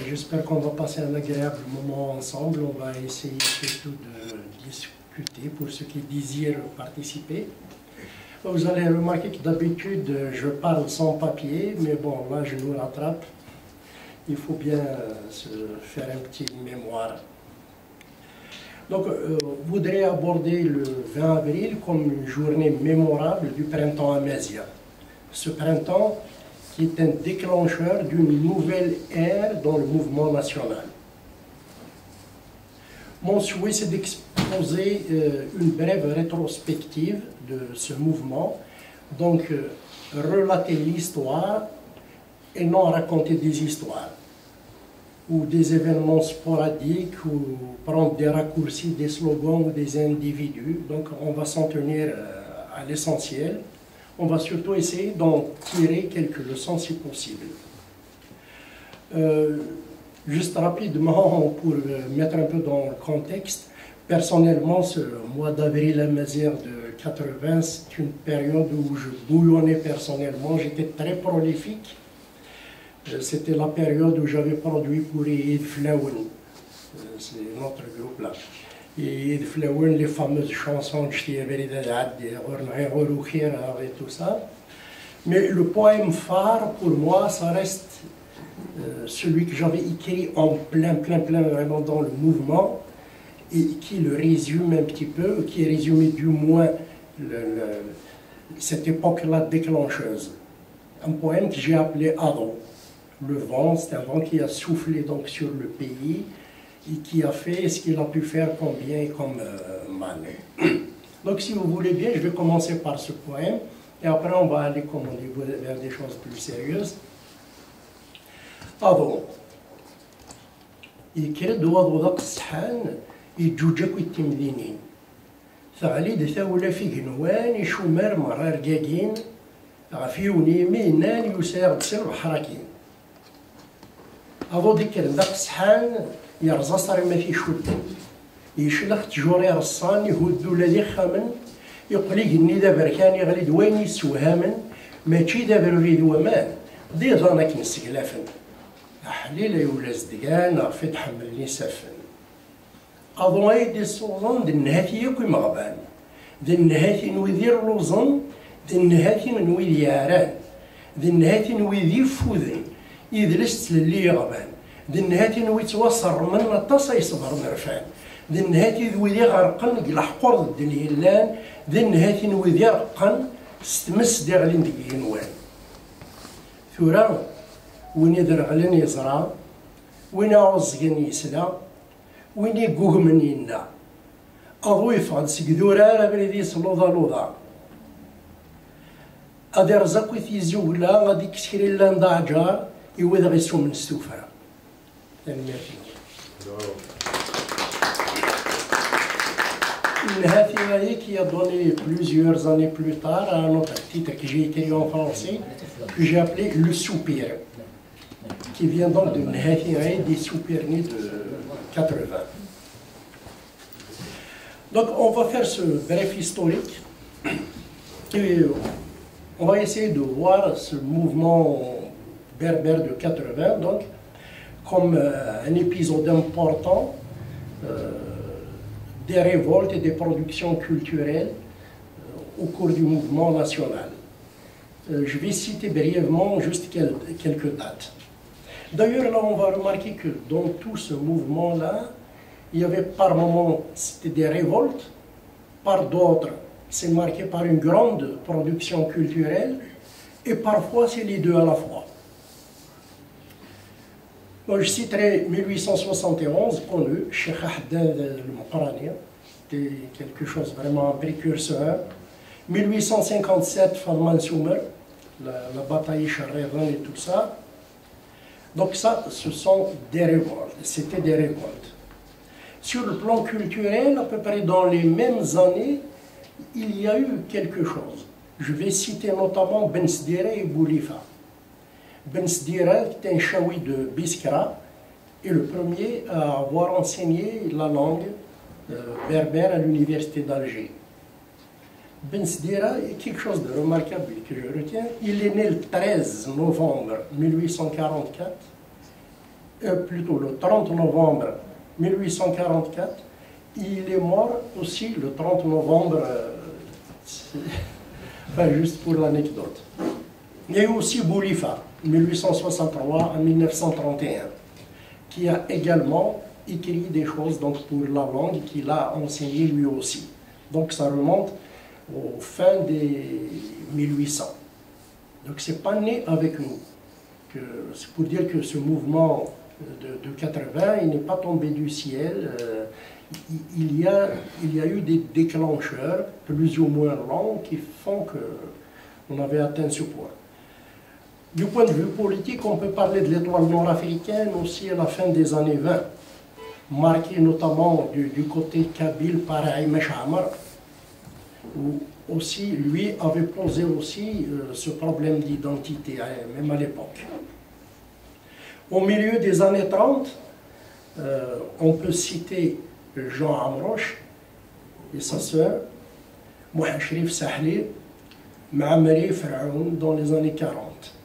J'espère qu'on va passer un agréable moment ensemble. On va essayer surtout de discuter pour ceux qui désirent participer. Vous allez remarquer que d'habitude, je parle sans papier, mais bon, là, je nous rattrape. Il faut bien se faire un petit mémoire. Donc, je voudrais aborder le 20 avril comme une journée mémorable du printemps à Mézia. Ce printemps qui est un déclencheur d'une nouvelle ère dans le mouvement national. Mon souhait, c'est d'exposer une brève rétrospective de ce mouvement, donc relater l'histoire et non raconter des histoires ou des événements sporadiques ou prendre des raccourcis, des slogans ou des individus. Donc on va s'en tenir à l'essentiel. On va surtout essayer d'en tirer quelques leçons si possible. Juste rapidement, pour mettre un peu dans le contexte, personnellement, ce mois d'avril à Mézia de 80, c'est une période où je bouillonnais personnellement, j'étais très prolifique. C'était la période où j'avais produit pour Eid Flaouen, c'est notre groupe là. Eid Flaouen, les fameuses chansons de et tout ça. Mais le poème phare pour moi, ça reste celui que j'avais écrit en plein vraiment dans le mouvement et qui le résume un petit peu, qui résumé du moins cette époque-là déclencheuse. Un poème que j'ai appelé Ado. Le vent, c'est un vent qui a soufflé donc sur le pays et qui a fait ce qu'il a pu faire comme bien et comme mal. Donc si vous voulez bien, je vais commencer par ce poème et après on va aller, comme on dit, vers des choses plus sérieuses. Ado. يكرد وضوضق الصحان يجوجك التمدينين ثغليد ثاولة في جنوان يشمر مرار جاجين غفيوني مينان يساعد سر حراكين أضو ديك الدق صحان يرزا صار ما في شد يشلخ تجوري رصان يهدو لذي خامن يقلي جني ذا بركان يغلي دواني سوهامن ماشي ذا برغيد ومان دي ظانك نسقلافن حليلة يولا زدقان فتح ملي سافن أضو أيدي الصوظان دي النهاتي يكوي مغبان دي النهاتي نوذير لوزن دي النهاتي نوذي ياران دي النهاتي نوذي فوذن يدرست للي يغبان دي النهاتي نوي توصر من الطاسة يصبر مرفان دي النهاتي ذوي غرقن قلحقور الدنيا اللان دي النهاتي نوي غرقن ستمس دي غلين دي جنوان ثورا وين يدرغلن يزرع وين عوزقن يسلا وين يقوه من ينا أضو يفعل سكدورا بريدي سلوضا لوضا أدي رزق ويثيزولا غادي كسكري لان داجار يوذ غيسو من السوفا qui a donné plusieurs années plus tard un autre titre que j'ai écrit en français, que j'ai appelé Le Soupir, qui vient donc de Nhathi des soupirs nés de 80. Donc on va faire ce bref historique et on va essayer de voir ce mouvement berbère de 80 donc comme un épisode important des révoltes et des productions culturelles au cours du mouvement national. Je vais citer brièvement juste quelques dates. D'ailleurs, là, on va remarquer que dans tout ce mouvement-là, il y avait par moments, c'était des révoltes, par d'autres, c'est marqué par une grande production culturelle, et parfois, c'est les deux à la fois. Moi, je citerai 1871, connu, Cheikh Haddad al-Muqrani, c'était quelque chose vraiment précurseur. 1857, Farman Soumer, la bataille Charrevan et tout ça. Donc ça, ce sont des révoltes, c'était des révoltes. Sur le plan culturel, à peu près dans les mêmes années, il y a eu quelque chose. Je vais citer notamment Ben Sdira et Boulifa. Ben Sdira était un chaoui de Biskra et le premier à avoir enseigné la langue berbère à l'université d'Alger. Ben Sdira, quelque chose de remarquable que je retiens, il est né le 13 novembre 1844, plutôt le 30 novembre 1844, il est mort aussi le 30 novembre, enfin juste pour l'anecdote. Il y a eu aussi Boulifa, 1863 à 1931, qui a également écrit des choses donc, pour la langue qu'il a enseigné lui aussi. Donc ça remonte aux fins des 1800. Donc c'est pas né avec nous. C'est pour dire que ce mouvement de 80, il n'est pas tombé du ciel. Il y a eu des déclencheurs, plus ou moins longs, qui font qu'on avait atteint ce point. Du point de vue politique, on peut parler de l'étoile nord-africaine aussi à la fin des années 20, marquée notamment du côté kabyle par Aïmesh Amar, où aussi, lui avait posé aussi ce problème d'identité, même à l'époque. Au milieu des années 30, on peut citer Jean Amroche et sa sœur, Mouha Shrif Sahli, Maamri Faraoun dans les années 40.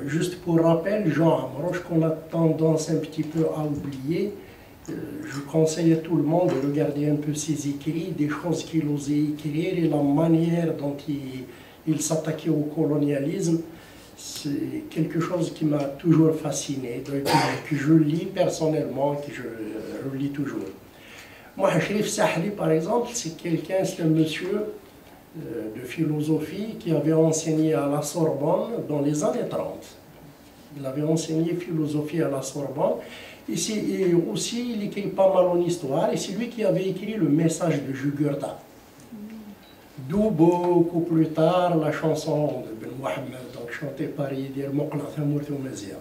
Juste pour rappel, Jean Amroche, qu'on a tendance un petit peu à oublier, je conseille à tout le monde de regarder un peu ses écrits, des choses qu'il osait écrire et la manière dont il s'attaquait au colonialisme. C'est quelque chose qui m'a toujours fasciné, que je lis personnellement, que je relis toujours. Moi, Shrif Sahli, par exemple, c'est un monsieur de philosophie qui avait enseigné à la Sorbonne dans les années 30. Il avait enseigné philosophie à la Sorbonne. Et aussi, il écrit pas mal en histoire, et c'est lui qui avait écrit le message de Jugurtha. D'où beaucoup plus tard la chanson de Ben Mohamed, donc chantée par Yidir Moqla Thamourt Mazia.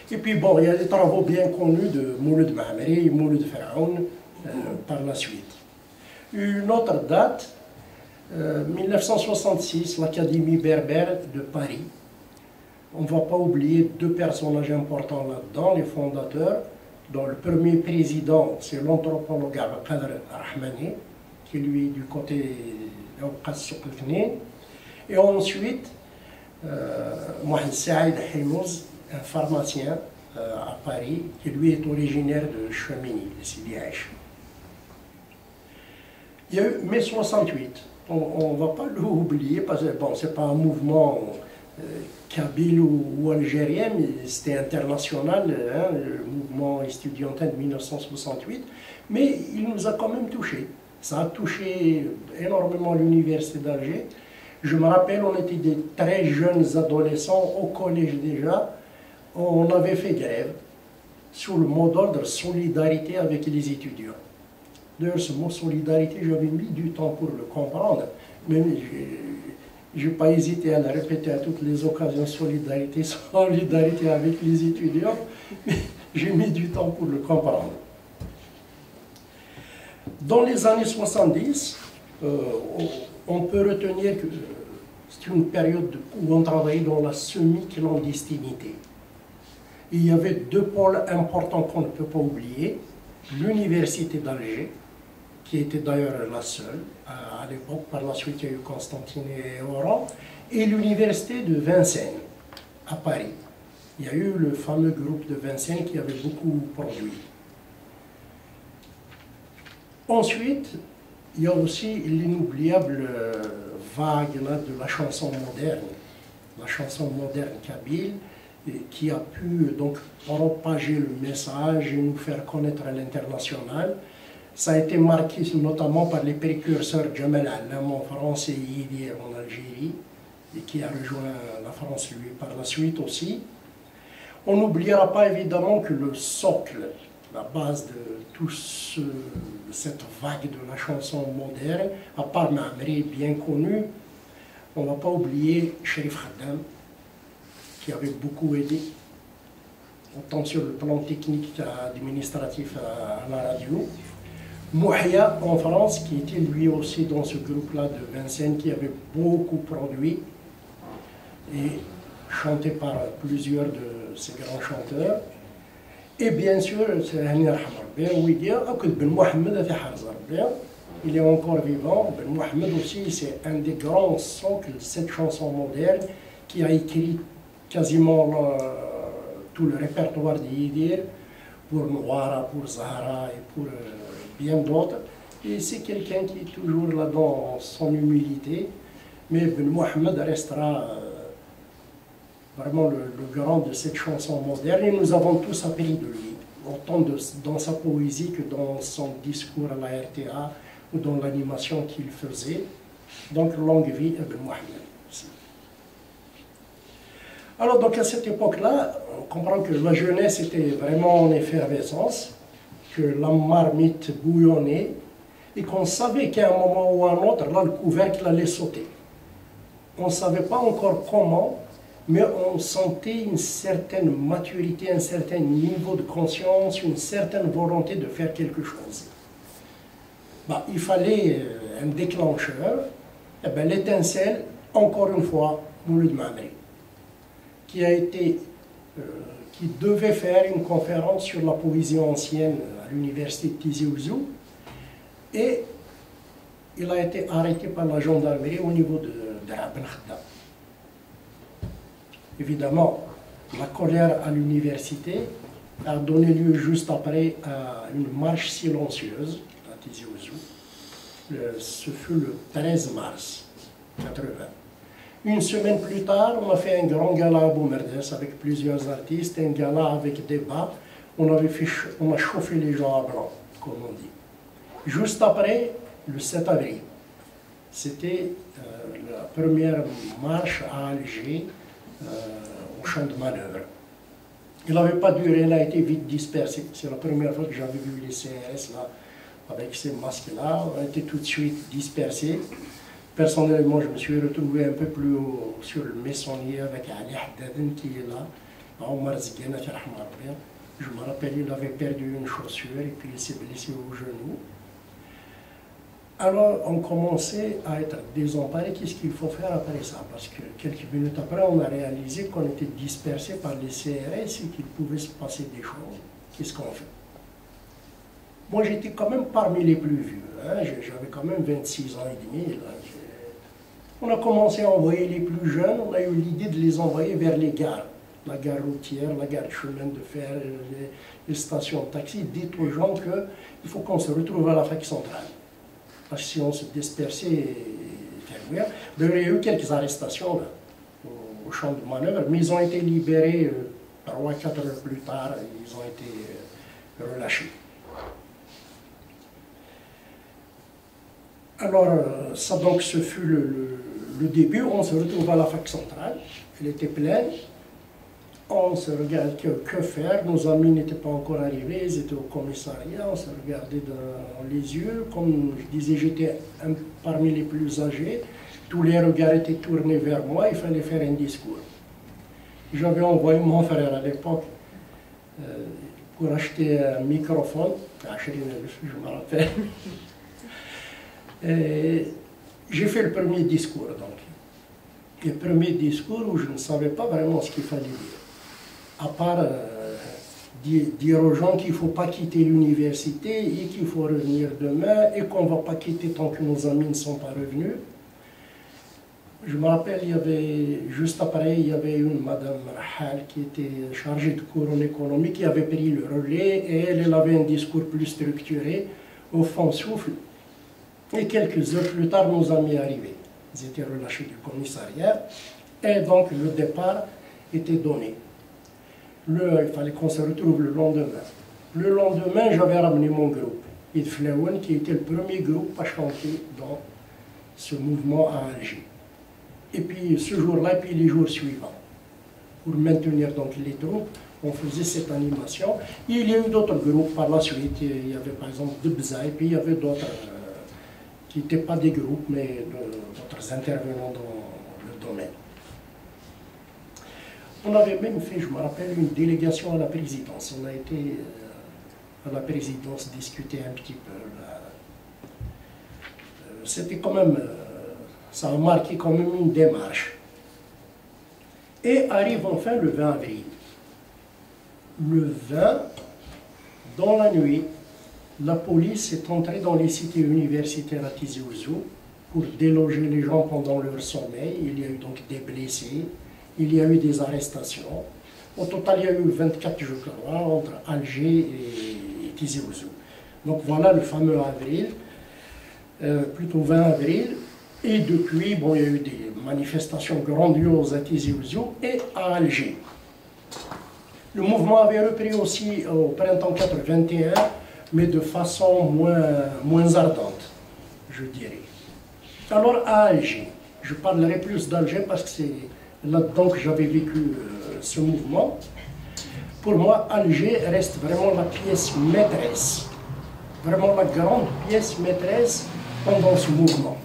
Et puis bon, il y a des travaux bien connus de Mouloud Maamri et Mouloud Faraoun par la suite. Une autre date, 1966, l'Académie berbère de Paris. On ne va pas oublier deux personnages importants là-dedans, les fondateurs, dont le premier président, c'est l'anthropologue Abdelkader Rahmani, qui lui est du côté d'Awqas Souqlfni. Et ensuite, Mohamed Saïd Hinouz, un pharmacien à Paris, qui lui est originaire de Chemini, de Sidi Aïch. Il y a eu mai 68, on ne va pas l'oublier, parce que bon, ce n'est pas un mouvement kabyle ou algérien, mais c'était international, hein, le mouvement estudiantin de 1968, mais il nous a quand même touchés. Ça a touché énormément l'université d'Alger. Je me rappelle, on était des très jeunes adolescents au collège déjà, on avait fait grève sous le mot d'ordre solidarité avec les étudiants. D'ailleurs, ce mot solidarité, j'avais mis du temps pour le comprendre, mais je n'ai pas hésité à le répéter à toutes les occasions, solidarité avec les étudiants, mais j'ai mis du temps pour le comprendre. Dans les années 70, on peut retenir que c'est une période où on travaillait dans la semi-clandestinité. Il y avait deux pôles importants qu'on ne peut pas oublier. L'université d'Alger, qui était d'ailleurs la seule à l'époque, par la suite il y a eu Constantine et Oran, et l'université de Vincennes, à Paris. Il y a eu le fameux groupe de Vincennes qui avait beaucoup produit. Ensuite, il y a aussi l'inoubliable vague là, de la chanson moderne kabyle, qui a pu donc propager le message et nous faire connaître à l'international. Ça a été marqué notamment par les précurseurs Jamal Allam en France et Yidir en Algérie, et qui a rejoint la France lui par la suite aussi. On n'oubliera pas évidemment que le socle, la base de toute cette vague de la chanson moderne, à part Maamri bien connu, on ne va pas oublier Cherif Khaddam, qui avait beaucoup aidé, autant sur le plan technique qu'administratif à la radio. Mouhia en France, qui était lui aussi dans ce groupe-là de Vincennes, qui avait beaucoup produit et chanté par plusieurs de ces grands chanteurs. Et bien sûr, c'est Hani Rahman Rabbi, Ouidia, Akud Ben Mohamed Afi Harza Rabbi, il est encore vivant. Ben Mohamed aussi, c'est un des grands socles de cette chanson moderne qui a écrit quasiment tout le répertoire de Yidir pour Nouara, pour Zahra et pour bien d'autres. Et c'est quelqu'un qui est toujours là dans son humilité. Mais Ben Mohamed restera vraiment le grand de cette chanson moderne. Et nous avons tous appris de lui, autant dans sa poésie que dans son discours à la RTA ou dans l'animation qu'il faisait. Donc, longue vie à Ben Mohamed. Alors, donc à cette époque-là, on comprend que la jeunesse était vraiment en effervescence, que la marmite bouillonnait, et qu'on savait qu'à un moment ou à un autre, là, le couvercle allait sauter. On ne savait pas encore comment, mais on sentait une certaine maturité, un certain niveau de conscience, une certaine volonté de faire quelque chose. Bah, il fallait un déclencheur. Eh ben, l'étincelle, encore une fois, Mouloud Mamri, qui devait faire une conférence sur la poésie ancienne à l'université de Tizi Ouzou, et il a été arrêté par la gendarmerie au niveau de Ben Khaddam. Évidemment, la colère à l'université a donné lieu juste après à une marche silencieuse à Tizi Ouzou. Ce fut le 13 mars 80. Une semaine plus tard, on a fait un grand gala à Boumerdès avec plusieurs artistes, un gala avec débat. On a chauffé les gens à blanc, comme on dit. Juste après, le 7 avril, c'était la première marche à Alger, au champ de manœuvre. Il n'avait pas duré, il a été vite dispersé. C'est la première fois que j'avais vu les CRS là, avec ces masques-là. On a été tout de suite dispersés. Personnellement, je me suis retrouvé un peu plus haut sur le Messonnier avec Ali Haddaden qui est là, Omar Zguena, je me rappelle, il avait perdu une chaussure et puis il s'est blessé au genou. Alors, on commençait à être désemparés. Qu'est-ce qu'il faut faire après ça? Parce que quelques minutes après, on a réalisé qu'on était dispersés par les CRS et qu'il pouvait se passer des choses. Qu'est-ce qu'on fait? Moi, j'étais quand même parmi les plus vieux. Hein? J'avais quand même 26 ans et demi. Là. On a commencé à envoyer les plus jeunes. On a eu l'idée de les envoyer vers les gares. La gare routière, la gare de chemin de fer, les stations de taxi. Dites aux gens qu'il faut qu'on se retrouve à la fac centrale. Parce que si on se dispersait, il y a eu quelques arrestations là, au champ de manœuvre, mais ils ont été libérés 3-4 heures plus tard, ils ont été relâchés. Alors, ça donc, ce fut le début. On se retrouve à la fac centrale, elle était pleine. On se regarde que faire, nos amis n'étaient pas encore arrivés, ils étaient au commissariat, on se regardait dans les yeux. Comme je disais, j'étais parmi les plus âgés, tous les regards étaient tournés vers moi, il fallait faire un discours. J'avais envoyé mon frère à l'époque pour acheter un microphone, je me rappelle. J'ai fait le premier discours donc. Le premier discours où je ne savais pas vraiment ce qu'il fallait dire. À part dire aux gens qu'il ne faut pas quitter l'université et qu'il faut revenir demain et qu'on ne va pas quitter tant que nos amis ne sont pas revenus. Je me rappelle, juste après, il y avait une madame Rahal qui était chargée de cours en économie qui avait pris le relais et elle avait un discours plus structuré, au fond souffle. Et quelques heures plus tard, nos amis arrivaient. Ils étaient relâchés du commissariat et donc le départ était donné. Il fallait qu'on se retrouve le lendemain. Le lendemain, j'avais ramené mon groupe, Idflaouen, qui était le premier groupe à chanter dans ce mouvement à Alger. Et puis ce jour-là, et puis les jours suivants, pour maintenir donc les troupes, on faisait cette animation. Et il y a eu d'autres groupes par la suite. Il y avait par exemple Debza, et puis il y avait d'autres qui n'étaient pas des groupes, mais d'autres intervenants dans le domaine. On avait même fait, je me rappelle, une délégation à la présidence. On a été à la présidence discuter un petit peu. C'était quand même, ça a marqué quand même une démarche. Et arrive enfin le 20 avril. Le 20, dans la nuit, la police est entrée dans les cités universitaires à Tizi Ouzou pour déloger les gens pendant leur sommeil. Il y a eu donc des blessés, il y a eu des arrestations. Au total, il y a eu 24 je crois, entre Alger et Tizi Ouzou. Donc voilà le fameux avril, plutôt 20 avril. Et depuis, bon, il y a eu des manifestations grandioses à Tizi Ouzou et à Alger. Le mouvement avait repris aussi au printemps 81, mais de façon moins ardente, je dirais. Alors à Alger, je parlerai plus d'Alger parce que c'est là-dedans que j'avais vécu ce mouvement. Pour moi, Alger reste vraiment la pièce maîtresse, vraiment la grande pièce maîtresse pendant ce mouvement.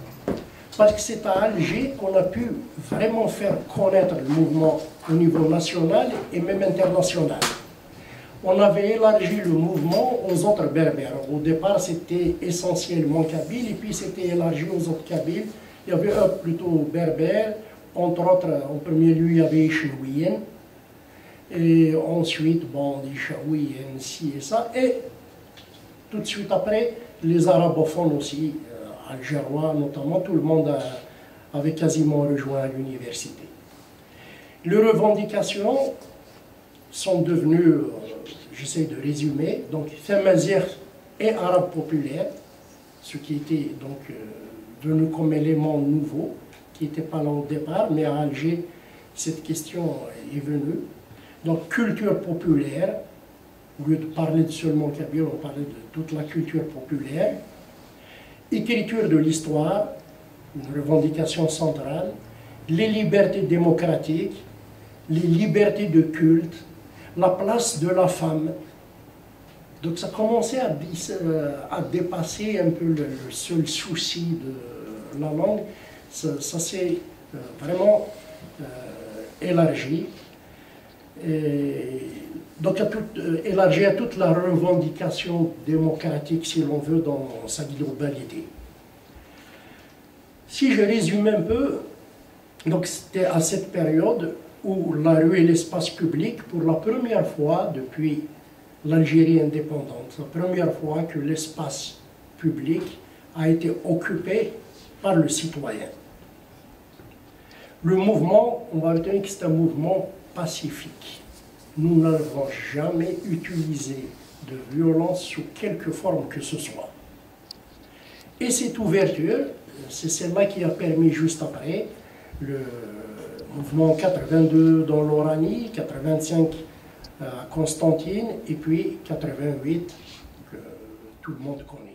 Parce que c'est à Alger qu'on a pu vraiment faire connaître le mouvement au niveau national et même international. On avait élargi le mouvement aux autres berbères. Au départ, c'était essentiellement kabyle, et puis c'était élargi aux autres kabyles. Il y avait un plutôt berbère, entre autres, en premier lieu, il y avait les Chouïens, et ensuite, bon, des Chaouïens, ci et ça, et tout de suite après, les arabophones aussi, algérois notamment, tout le monde avait quasiment rejoint l'université. Les revendications sont devenues, j'essaie de résumer, donc Tamazight et arabe populaire, ce qui était donc venu comme élément nouveau, qui n'était pas là au départ, mais à Alger, cette question est venue. Donc culture populaire, au lieu de parler de seulement kabyle, on parlait de toute la culture populaire. Écriture de l'histoire, une revendication centrale, les libertés démocratiques, les libertés de culte, la place de la femme. Donc ça commençait à dépasser un peu le seul souci de la langue. Ça s'est vraiment élargi. Donc élargi à toute la revendication démocratique, si l'on veut, dans sa globalité. Si je résume un peu, donc c'était à cette période où la rue et l'espace public, pour la première fois depuis l'Algérie indépendante, la première fois que l'espace public a été occupé par le citoyen. Le mouvement, on va retenir que c'est un mouvement pacifique. Nous n'avons jamais utilisé de violence sous quelque forme que ce soit. Et cette ouverture, c'est celle-là qui a permis juste après le mouvement 82 dans l'Oranie, 85 à Constantine, et puis 88 que tout le monde connaît.